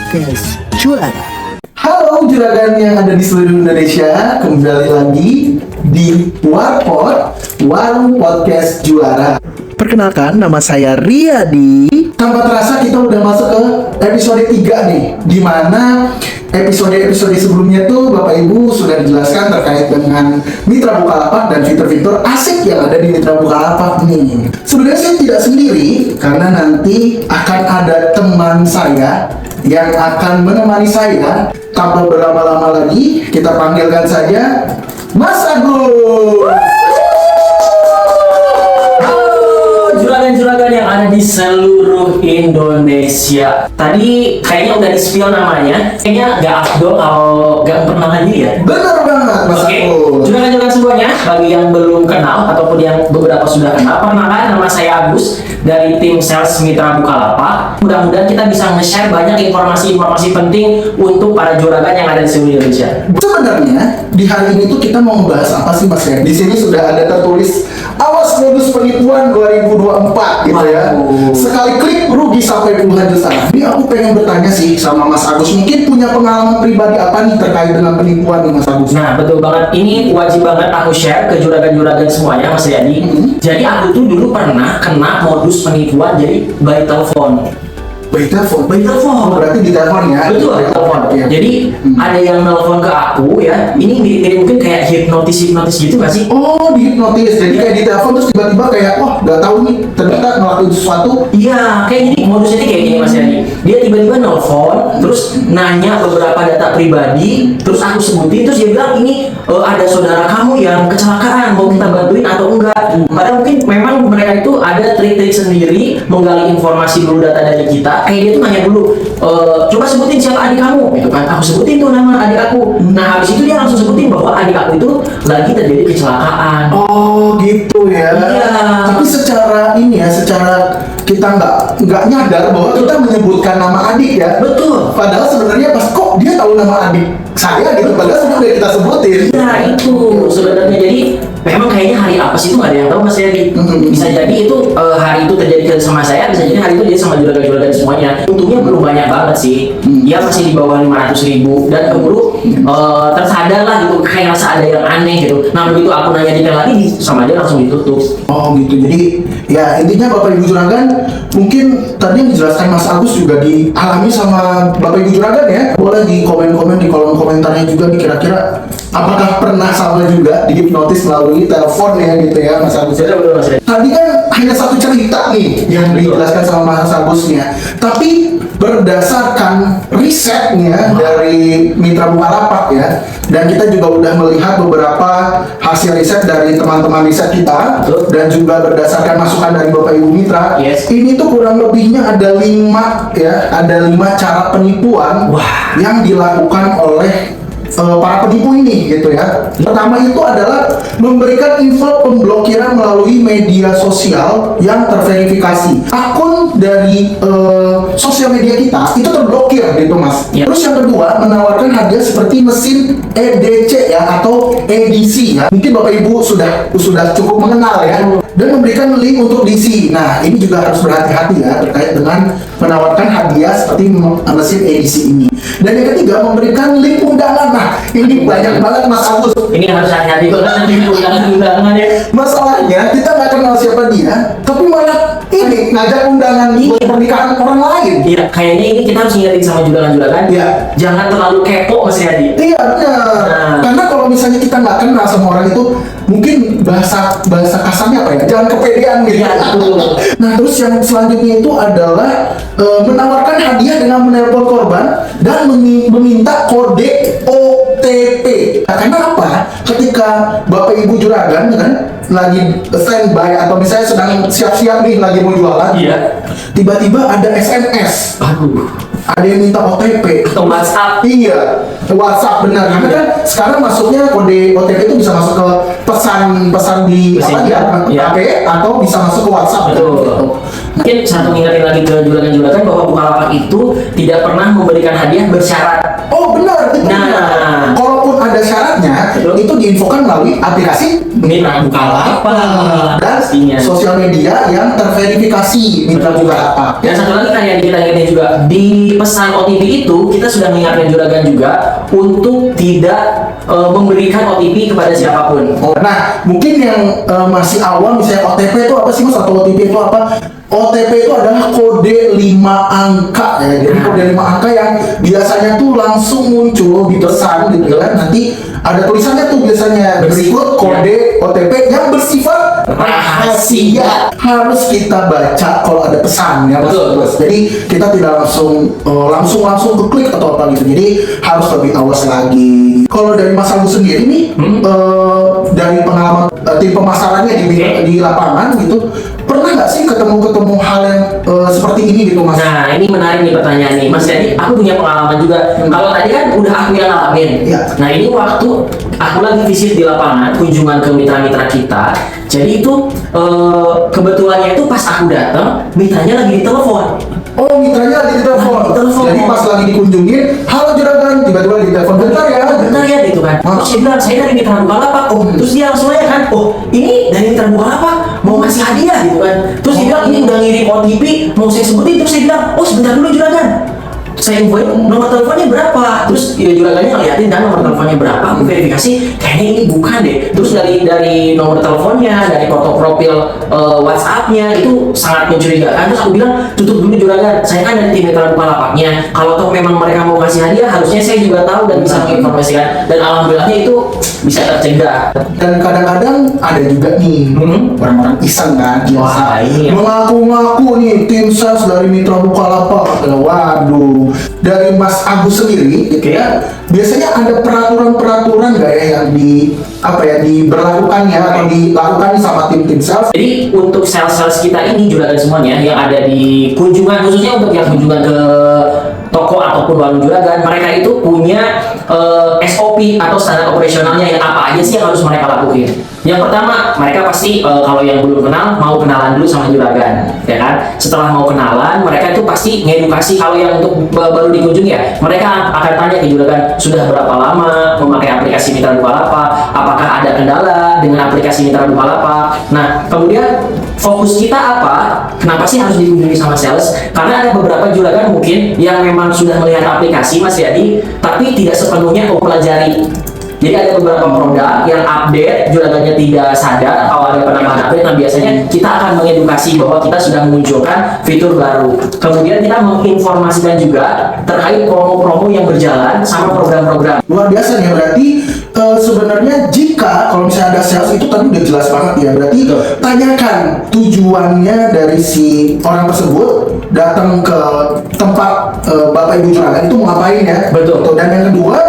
Podcast Juara. Halo juragan yang ada di seluruh Indonesia, kembali lagi di Warpod, Warung Podcast Juara. Perkenalkan, nama saya Riyadi. Tanpa terasa kita udah masuk ke episode 3 nih, dimana episode-episode sebelumnya tuh Bapak Ibu sudah dijelaskan terkait dengan Mitra Bukalapak dan fitur-fitur asik yang ada di Mitra Bukalapak nih. Sebenarnya saya tidak sendiri, karena nanti akan ada teman saya yang akan menemani saya. Tanpa berlama-lama lagi, kita panggilkan saja Mas Agus. Juragan-juragan yang ada di seluruh Indonesia. Tadi kayaknya udah di-spill namanya. Kayaknya gak afdol kalau gak pernah lagi ya. Benar banget Mas Oke, Agus. juragan-juragan semuanya, bagi yang belum kenal ataupun yang beberapa sudah kenal, perkenalkan nama saya Agus dari tim sales Mitra Bukalapak. Mudah-mudahan kita bisa nge-share banyak informasi-informasi penting untuk para juragan yang ada di seluruh Indonesia. Sebenarnya di hari ini tuh kita mau membahas apa sih Mas ya? Di sini sudah ada tertulis awas modus penipuan 2024 gitu ya. Waduh. Sekali klik rugi sampai puluhan juta. Ini aku pengen bertanya sih sama Mas Agus, mungkin punya pengalaman pribadi apa nih terkait dengan penipuan nih Mas Agus? Nah, betul banget. Ini wajib banget aku share ke juragan-juragan semuanya, Mas Yadi. Jadi aku tuh dulu pernah kena modus penipuan jadi by telepon. By telepon. Oh, Berarti di telepon ya? betul, telepon. Iya. Jadi ada yang nelfon ke aku ya. Ini mirip mungkin kayak hipnotis gitu nggak sih? Oh, dihipnotis. Jadi kayak di telepon terus tiba-tiba kayak, wah nggak tahu nih, ternyata ngelakuin sesuatu. Iya, kayak gini modusnya kayak gini Mas Yani. Dia tiba-tiba nelfon, terus nanya beberapa data pribadi, terus aku sebutin, terus dia bilang ini ada saudara kamu yang kecelakaan, mau kita bantuin atau enggak? Padahal mungkin memang mereka itu ada trik-trik sendiri menggali informasi dulu data dari kita. Kayak dia tuh nanya dulu, coba sebutin siapa adik kamu, gitu kan? Aku sebutin tuh nama adik aku. Nah habis itu dia langsung sebutin bahwa adik aku itu lagi terjadi kecelakaan. Oh gitu ya. Iya. Tapi secara ini ya, secara kita nggak nyadar bahwa kita menyebutkan nama adik ya. Betul. Padahal sebenarnya pas kok dia tahu nama adik saya gitu, padahal sebenarnya kita sebutin. Nah itu sebenarnya, jadi memang kayaknya hari apa sih itu nggak ada yang tahu Mas Yadi. Bisa jadi itu hari itu terjadi sama saya, bisa jadi hari itu dia sama juragan-juragan semuanya. Untungnya belum banyak banget sih, dia masih di bawah 500.000 dan keburu tersadar lah gitu, kayak rasa ada yang aneh gitu. Nah begitu aku nanya detail lagi sama dia langsung ditutup. Oh gitu, jadi ya intinya Bapak Ibu Juragan, mungkin tadi yang dijelaskan Mas Agus juga dialami sama Bapak Ibu Juragan ya. Boleh di komen-komen di kolom komentarnya juga nih, kira-kira apakah pernah sama juga dihipnotis melalui telepon ya gitu ya Mas Agus. Betul Mas Yadi. Tadi kan hanya satu cerita nih yang dijelaskan sama Mas Agusnya, tapi berdasarkan risetnya dari Mitra Bukalapak ya, dan kita juga udah melihat beberapa hasil riset dari teman-teman riset kita, dan juga berdasarkan masukan dari Bapak Ibu Mitra. Yes. Ini tuh kurang lebihnya ada 5 ya, ada 5 cara penipuan yang dilakukan oleh para penipu ini gitu ya. Pertama itu adalah memberikan info pemblokiran melalui media sosial yang terverifikasi. Akun dari sosial media kita itu terblokir gitu Mas. Ya. Terus yang kedua, menawarkan hadiah seperti mesin EDC ya atau EDC ya. Mungkin Bapak Ibu sudah cukup mengenal ya. Dan memberikan link untuk DC. Nah, ini juga harus berhati-hati ya terkait dengan menawarkan hadiah seperti mesin EDC ini. Dan yang ketiga, memberikan link undangan. Nah, ini banyak banget Mas Agus. Ini harus hati-hati kok nanti undangan ya. Masalahnya kita nggak kenal siapa dia, tapi malah ini ngajak undangan buat pernikahan orang lain. Iya, kayaknya ini kita harus ngingetin sama juragan-juragan. Iya. Jangan terlalu kepo Mas Yadi. Iya benar. Nah. Karena kalau misalnya kita nggak kenal sama orang itu, mungkin bahasa kasarnya apa ya? Jangan kepedean gitu. Iya, betul. Nah terus yang selanjutnya itu adalah menawarkan hadiah dengan menelpon korban dan meminta kode OTP. Nah, karena apa? Ketika Bapak Ibu Juragan kan lagi standby atau misalnya sedang siap-siap nih lagi mau jualan, Iya. tiba-tiba ada SMS. Aduh. Ada yang minta OTP Atau WhatsApp. Iya, WhatsApp benar. Karena kan sekarang masuknya kode OTP itu bisa masuk ke pesan di Messenger, iya. HP atau bisa masuk ke WhatsApp. Betul. Gitu. Mungkin satu ngingetin lagi ke juragan-juragan bahwa Bukalapak itu tidak pernah memberikan hadiah bersyarat. Oh benar, itu Nah. benar. Kalaupun ada ada syaratnya, itu diinfokan melalui aplikasi Mitra Bukalapak dan pastinya. sosial media yang terverifikasi Mitra Bukalapak. Dan satu lagi kan yang kita ingatkan juga di pesan OTP itu kita sudah mengingatkan juragan juga untuk tidak memberikan OTP kepada siapapun. Nah, mungkin yang masih awam misalnya OTP itu apa sih Mas? Atau OTP itu apa? OTP itu adalah kode 5 angka ya. Jadi kode 5 angka yang biasanya tuh langsung muncul di pesan gitu kan. Nanti ada tulisannya tuh biasanya berikut kode OTP yang bersifat rahasia. Harus kita baca kalau ada pesan ya Mas. Betul. Jadi kita tidak langsung ke klik atau apa gitu. Jadi harus lebih awas lagi. Kalau dari Mas Agus sendiri nih, dari pengalaman tim pemasarannya di lapangan gitu, pernah nggak sih ketemu hal yang seperti ini gitu Mas? Nah, ini menarik nih pertanyaan nih Mas. Jadi aku punya pengalaman juga. Kalau tadi kan udah aku yang ngalamin. Iya. Nah, ini waktu aku lagi visit di lapangan, kunjungan ke mitra-mitra kita. Jadi itu kebetulannya itu pas aku datang, mitranya lagi ditelepon. Oh, mitranya lagi ditelepon. Lagi ditelepon. Jadi pas lagi dikunjungin, halo juragan, tiba-tiba ditelepon, bentar ya. Bentar ya gitu kan. Terus dia bilang, saya dari Mitra Bukalapak. Oh, terus dia langsung aja kan, oh ini dari Mitra Bukalapak mau ngasih hadiah gitu kan. Terus dia bilang ini udah ngirim OTP, mau saya sebutin. Terus saya bilang, oh sebentar dulu juragan, saya infoin nomor teleponnya berapa. Terus ya juragannya ngeliatin dan nomor teleponnya berapa, aku verifikasi kayaknya ini bukan deh. Terus dari nomor teleponnya, dari foto profil WhatsApp-nya itu sangat mencurigakan. Terus aku bilang, tutup dulu juragan, saya kan dari tim Mitra Bukalapaknya, kalau toh memang mereka mau kasih hadiah harusnya saya juga tahu dan bisa menginformasikan. Dan alhamdulillahnya itu bisa tercegah. Dan kadang-kadang ada juga nih orang-orang iseng kan, Wah, ini ya. mengaku-ngaku nih tim sales dari Mitra Bukalapak. Waduh, dari Mas Agus sendiri gitu ya, biasanya ada peraturan-peraturan nggak ya yang diberlakukan ya atau dilakukan sama tim sales? Jadi untuk sales-sales kita ini juragan semuanya yang ada di kunjungan, khususnya untuk yang kunjungan ke toko ataupun warung juragan, mereka itu punya SOP atau standar operasionalnya yang apa aja sih yang harus mereka lakukan. Yang pertama, mereka pasti kalau yang belum kenal mau kenalan dulu sama juragan, ya kan? Setelah mau kenalan, mereka itu pasti ngedukasi. Kalau yang untuk baru dikunjungi ya, mereka akan tanya ke juragan sudah berapa lama memakai aplikasi Mitra Bukalapak, apakah ada kendala dengan aplikasi Mitra Bukalapak. Nah, kemudian fokus kita apa? Kenapa sih harus dikunjungi sama sales? Karena ada beberapa juragan mungkin yang memang sudah melihat aplikasi Mas Yadi, tapi tidak sepenuhnya mempelajari. Jadi ada beberapa produk yang update, juragannya tidak sadar kalau ada penambahan update. Nah biasanya kita akan mengedukasi bahwa kita sudah memunculkan fitur baru. Kemudian kita menginformasikan juga terkait promo-promo yang berjalan sama program-program. Luar biasa nih, berarti sebenarnya jika kalau misalnya ada sales itu tadi udah jelas banget ya, berarti tanyakan tujuannya dari si orang tersebut datang ke tempat Bapak Ibu juragan itu mau ngapain ya. Betul. Dan yang kedua,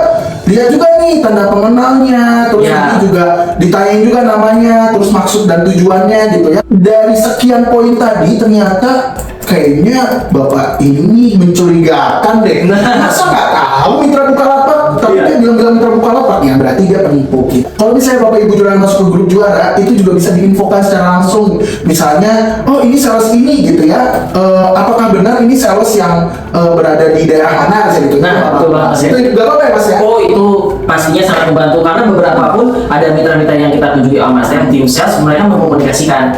lihat juga nih tanda pengenalnya, terus Ya. nanti juga ditanyain juga namanya, terus maksud dan tujuannya gitu ya. Dari sekian poin tadi ternyata kayaknya Bapak ini mencurigakan deh. Masa nggak tahu Mitra Bukalapak? Tapi Iya. dia bilang Mitra Bukalapak ya, berarti dia penipu kita. Kalau misalnya Bapak Ibu juragan masuk ke grup juara, itu juga bisa diinfokan secara langsung. Misalnya, oh ini sales ini gitu ya. Apakah benar ini sales yang berada di daerah mana gitu? Nah, betul banget, ya. Itu juga apa ya Mas ya? Oh itu pastinya sangat membantu karena beberapa pun ada mitra-mitra yang kita tunjuki sama Mas tim sales, mereka mengkomunikasikan.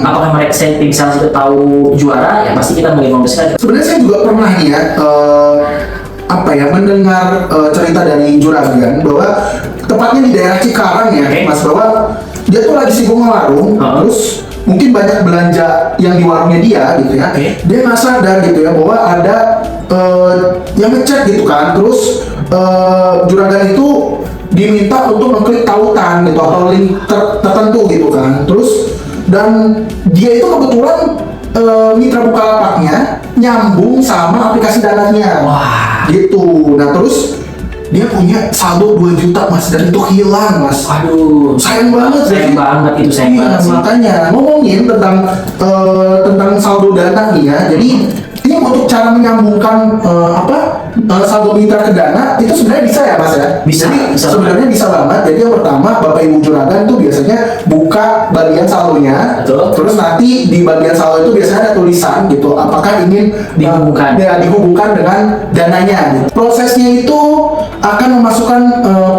Apakah mereka tim sales itu tahu juara? Ya pasti kita menginformasikan. Sebenarnya saya juga pernah nih ya mendengar cerita dari juragan bahwa tepatnya di daerah Cikarang ya, Oke. Mas, bahwa dia tuh lagi sibuk ngewarung, terus mungkin banyak belanja yang di warungnya dia gitu ya. Oke. Dia nggak sadar gitu ya bahwa ada yang ngecek gitu kan, terus juragan itu diminta untuk mengklik tautan gitu atau link tertentu gitu kan, terus dan dia itu kebetulan Mitra Bukalapaknya nyambung sama aplikasi dananya. Wah. Gitu. Nah terus dia punya saldo 2 juta Mas, dan itu hilang Mas. Aduh, Sayang banget sayang banget itu, sayang Iya, banget sih. makanya ngomongin tentang saldo dana nih ya. Jadi ini untuk cara menyambungkan saldo mitra ke Dana itu sebenarnya bisa ya Mas ya? Bisa, Jadi bisa sebenarnya bisa banget. Jadi yang pertama Bapak Ibu Juragan tuh biasanya buka bagian saldonya, Betul. terus nanti di bagian saldo itu biasanya ada tulisan gitu, apakah ingin Dihubungkan. dihubungkan dengan dananya. Gitu. Prosesnya itu akan memasukkan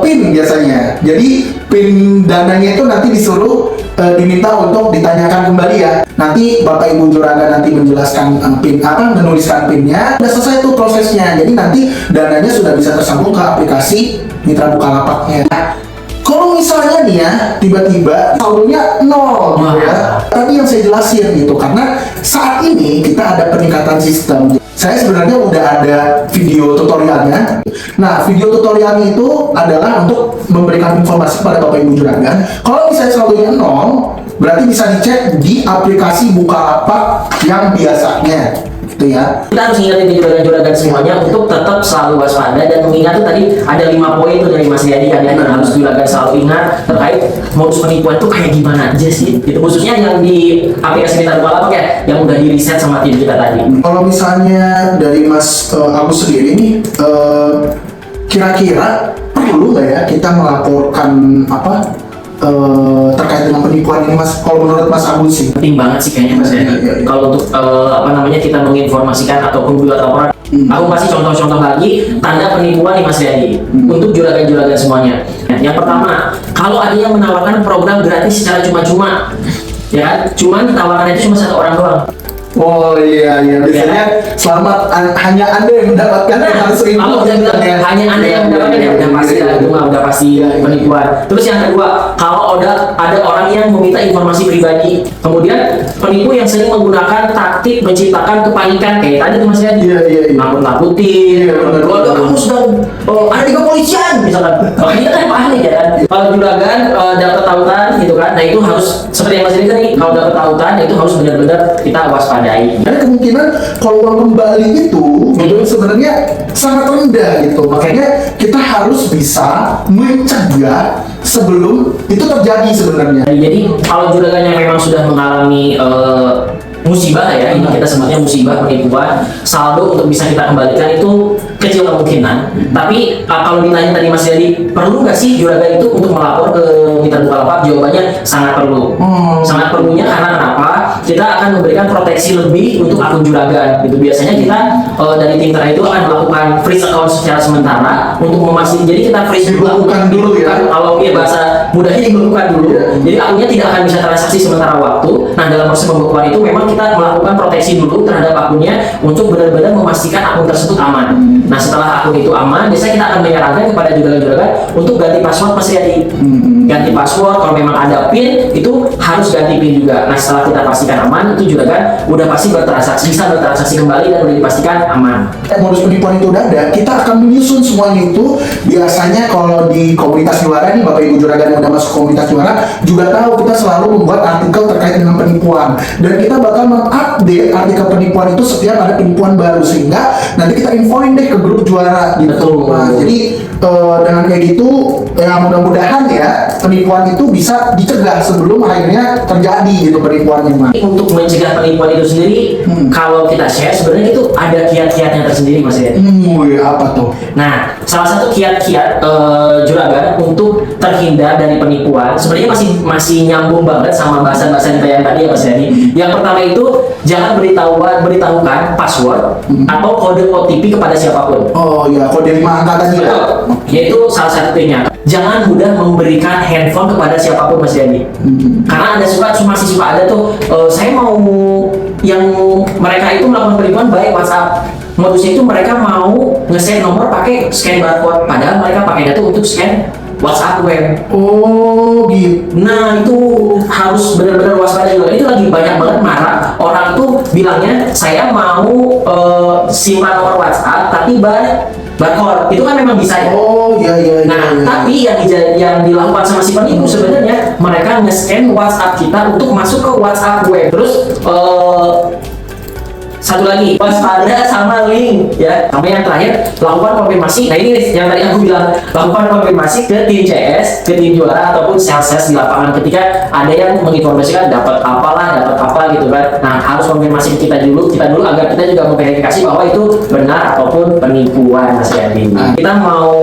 PIN biasanya. Jadi PIN dananya itu nanti disuruh diminta untuk ditanyakan kembali ya. Nanti Bapak Ibu Juragan nanti menjelaskan PIN menuliskan PIN-nya. Udah selesai tuh prosesnya. Jadi nanti dananya sudah bisa tersambung ke aplikasi Mitra Bukalapaknya. Kalau misalnya nih ya, tiba-tiba saldonya nol gitu ya. Tadi yang saya jelasin gitu, karena saat ini kita ada peningkatan sistem. Saya sebenarnya udah ada video tutorialnya. Nah, video tutorialnya itu adalah untuk memberikan informasi kepada Bapak Ibu Juragan. Kalau misalnya saldonya nol, berarti bisa dicek di aplikasi Bukalapak yang biasanya. Gitu ya. Kita harus ingatin juragan-juragan semuanya untuk tetap selalu waspada dan mengingat tuh tadi ada 5 poin tuh dari Mas Riyadi kan yang harus juragan selalu ingat terkait modus penipuan tuh kayak gimana aja sih. Itu khususnya yang di aplikasi Mitra Bukalapak ya, yang udah di riset sama tim kita tadi. Kalau misalnya dari Mas Agus sendiri nih, kira-kira perlu nggak ya kita melaporkan terkait dengan penipuan ini Mas? Kalau menurut Mas Agus sih? Penting banget sih kayaknya Mas Riyadi. Iya. Kalau untuk kita menginformasikan ataupun buat laporan, aku kasih contoh-contoh lagi tanda penipuan nih Mas Riyadi untuk juragan-juragan semuanya. Yang pertama, kalau ada yang menawarkan program gratis secara cuma-cuma, ya kan? Cuman tawarannya itu cuma 1 orang doang. Oh iya, biasanya selamat hanya Anda yang mendapatkan yang harus Kalau udah bilang hanya Anda yang mendapatkan ya udah pasti lah, itu mah udah pasti penipuan. Terus yang kedua, kalau ada orang yang meminta informasi pribadi, kemudian penipu yang sering menggunakan taktik menciptakan kepanikan kayak tadi tuh Mas Riyadi. Iya. Nakut-nakutin, keluarga kamu sedang ada di kepolisian misalkan. Kalau kita kan panik ya kan. Kalau juragan dapat tautan gitu kan, nah itu harus seperti yang Mas Riyadi tadi, kalau dapat tautan itu harus benar-benar kita waspada. Ada kemungkinan kalau uang kembali itu sebenarnya sangat rendah gitu. Makanya kita harus bisa mencegah sebelum itu terjadi sebenarnya. Jadi kalau juragan yang memang sudah mengalami musibah ya, ini kita sebutnya musibah penipuan, saldo untuk bisa kita kembalikan itu kecil kemungkinan. Tapi kalau ditanya tadi Mas Riyadi, perlu nggak sih juragan itu untuk melapor ke Mitra Bukalapak? Jawabannya sangat perlu. Sangat perlunya karena kenapa? Kita akan memberikan proteksi lebih untuk akun juragan. Gitu biasanya kita dari tim Mitra itu akan melakukan freeze account secara sementara untuk memastikan. Jadi kita freeze Dibekukan dulu ya. Kalau bahasa mudahnya dibekukan dulu. Jadi akunnya tidak akan bisa transaksi sementara waktu. Nah dalam proses pembekuan itu memang kita melakukan proteksi dulu terhadap akunnya untuk benar-benar memastikan akun tersebut aman. Nah setelah akun itu aman, biasanya kita akan menyarankan kepada juragan-juragan untuk ganti password Mas Riyadi. Ganti password, kalau memang ada PIN itu harus ganti PIN juga. Nah setelah kita pastikan aman, itu juragan udah pasti bisa bertransaksi kembali dan udah dipastikan aman. Modus penipuan itu udah ada, kita akan menyusun semuanya itu. Biasanya kalau di komunitas juara nih, Bapak Ibu Juragan yang udah masuk komunitas juara juga tahu kita selalu membuat artikel terkait dengan penipuan, dan kita bakal mengupdate artikel penipuan itu setiap ada penipuan baru, sehingga nanti kita infoin deh ke grup juara gitu. Betul. Nah, jadi dengan kayak gitu ya mudah-mudahan ya penipuan itu bisa dicegah sebelum akhirnya terjadi gitu penipuannya Mas. Untuk mencegah penipuan itu sendiri, kalau kita share sebenarnya itu ada kiat-kiatnya tersendiri Mas Riyadi. Apa tuh? Nah, salah satu kiat-kiat juragan untuk terhindar dari penipuan sebenarnya masih nyambung banget sama bahasan-bahasan kita yang tadi ya Mas Riyadi. Yang pertama itu jangan beritahukan password atau kode OTP kepada siapapun. Oh ya, kode 5 angka tadi ya. Yaitu salah satunya. Jangan mudah memberikan handphone kepada siapapun Mas Riyadi. Karena masih suka ada tuh saya mau yang mereka itu melakukan penipuan baik WhatsApp. Modusnya itu mereka mau nge-share nomor pakai scan barcode, padahal mereka pakai data untuk scan WhatsApp web. Oh gitu. Nah itu harus benar-benar waspada juga. Itu lagi banyak banget marah orang tuh bilangnya saya mau simpan nomor WhatsApp tapi barcode. Itu kan memang bisa ya. Oh iya. Nah tapi yang dilakukan sama si penipu sebenarnya mereka nge-scan WhatsApp kita untuk masuk ke WhatsApp web. Terus satu lagi, waspada sama link ya. Sampai yang terakhir, lakukan konfirmasi. Nah ini yang tadi aku bilang, lakukan konfirmasi ke tim CS, ke tim juara ataupun sales di lapangan ketika ada yang menginformasikan dapat apa gitu kan. Nah harus konfirmasi kita dulu agar kita juga memverifikasi bahwa itu benar ataupun penipuan Mas Yadi. Kita mau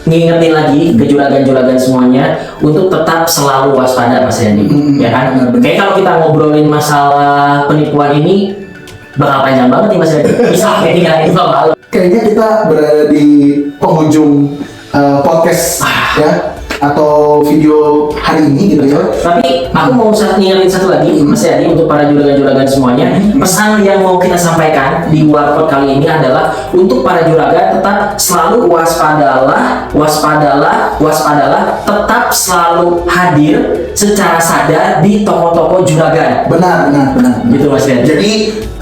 ngingetin lagi ke juragan-juragan semuanya untuk tetap selalu waspada Mas Yadi, ya kan? Kayak kalau kita ngobrolin masalah penipuan ini bakal panjang banget nih Mas Yadi. Bisa kayak 3 hari malam. Kayaknya kita berada di penghujung podcast ya atau video hari ini gitu ya. Tapi aku mau ngingetin satu lagi Mas Yadi untuk para juragan-juragan semuanya. Pesan yang mau kita sampaikan di Warpot kali ini adalah untuk para juragan tetap selalu waspadalah, tetap selalu hadir secara sadar di toko-toko juragan. Benar. Gitu Mas Yadi. Jadi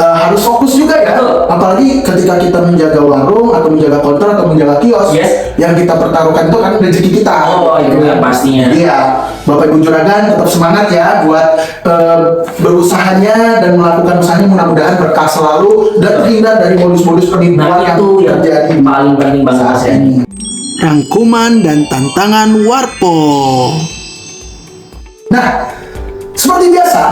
harus fokus juga ya. Betul. Apalagi ketika kita menjaga warung atau menjaga counter atau menjaga kios, Yes. yang kita pertaruhkan itu kan rezeki kita. Oh, itu Gitu. yang pastinya. Iya, Bapak Ibu juragan tetap semangat ya buat berusahanya dan melakukan usahanya, mudah-mudahan berkah selalu dan terhindar dari modus-modus penipuan Nah, yang itu yang terjadi paling penting banget Mas saat Yadi. ini. Rangkuman dan tantangan Warpo. Nah, seperti biasa,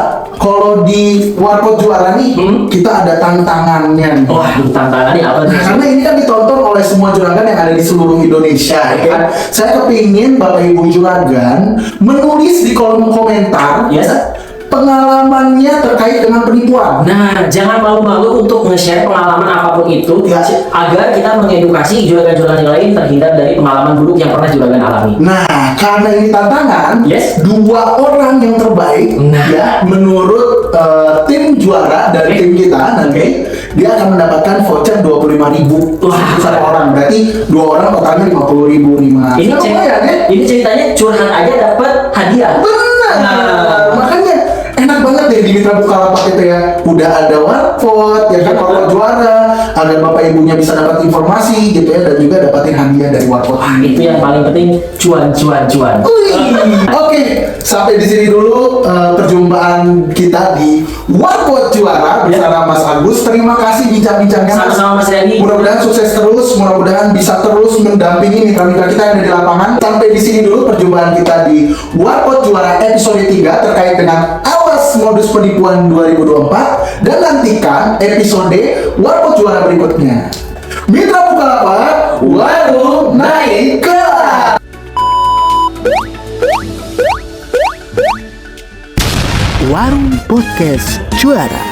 kalau di Warpot Juara nih, kita ada tantangannya nih. Wah, tantangannya apa nih? Karena ini kan ditonton oleh semua juragan yang ada di seluruh Indonesia, ya kan? Saya kepingin Bapak Ibu juragan menulis di kolom komentar Yes. pengalamannya terkait dengan penipuan. Nah, jangan malu-malu untuk nge-share pengalaman apapun itu Ya. agar kita mengedukasi juragan-juragan yang lain terhindar dari pengalaman buruk yang pernah juragan alami. Nah, karena ini tantangan, Yes. 2 orang yang terbaik Nah. ya menurut tim juara dari tim kita nanti dia akan mendapatkan voucher 25.000 Wah. satu orang. Berarti 2 orang totalnya 50.000 nih Mas. Ini, Nah, lumayan ya? ini ceritanya curhat aja dapat hadiah. Benar. Nah. Makanya enak banget deh di Mitra Bukalapak itu ya. Udah ada Warpot ya kan, Warpot Juara agar Bapak Ibunya bisa dapat informasi gitu ya, dan juga dapatin hadiah dari Warpot. Itu yang paling penting, cuan. Oke, sampai di sini dulu perjumpaan kita di Warpot Juara bersama Mas Agus. Terima kasih bincang-bincangnya. Mas. Sama-sama Mas Yadi. Mudah-mudahan sukses terus, mudah-mudahan bisa terus mendampingi mitra-mitra kita yang ada di lapangan. Sampai di sini dulu perjumpaan kita di Warpot Juara episode 3 terkait dengan awas modus penipuan 2024, dan nantikan episode Warpot Juara berikutnya. Mitra Bukalapak, warung naik kelas. Warung Podcast Juara.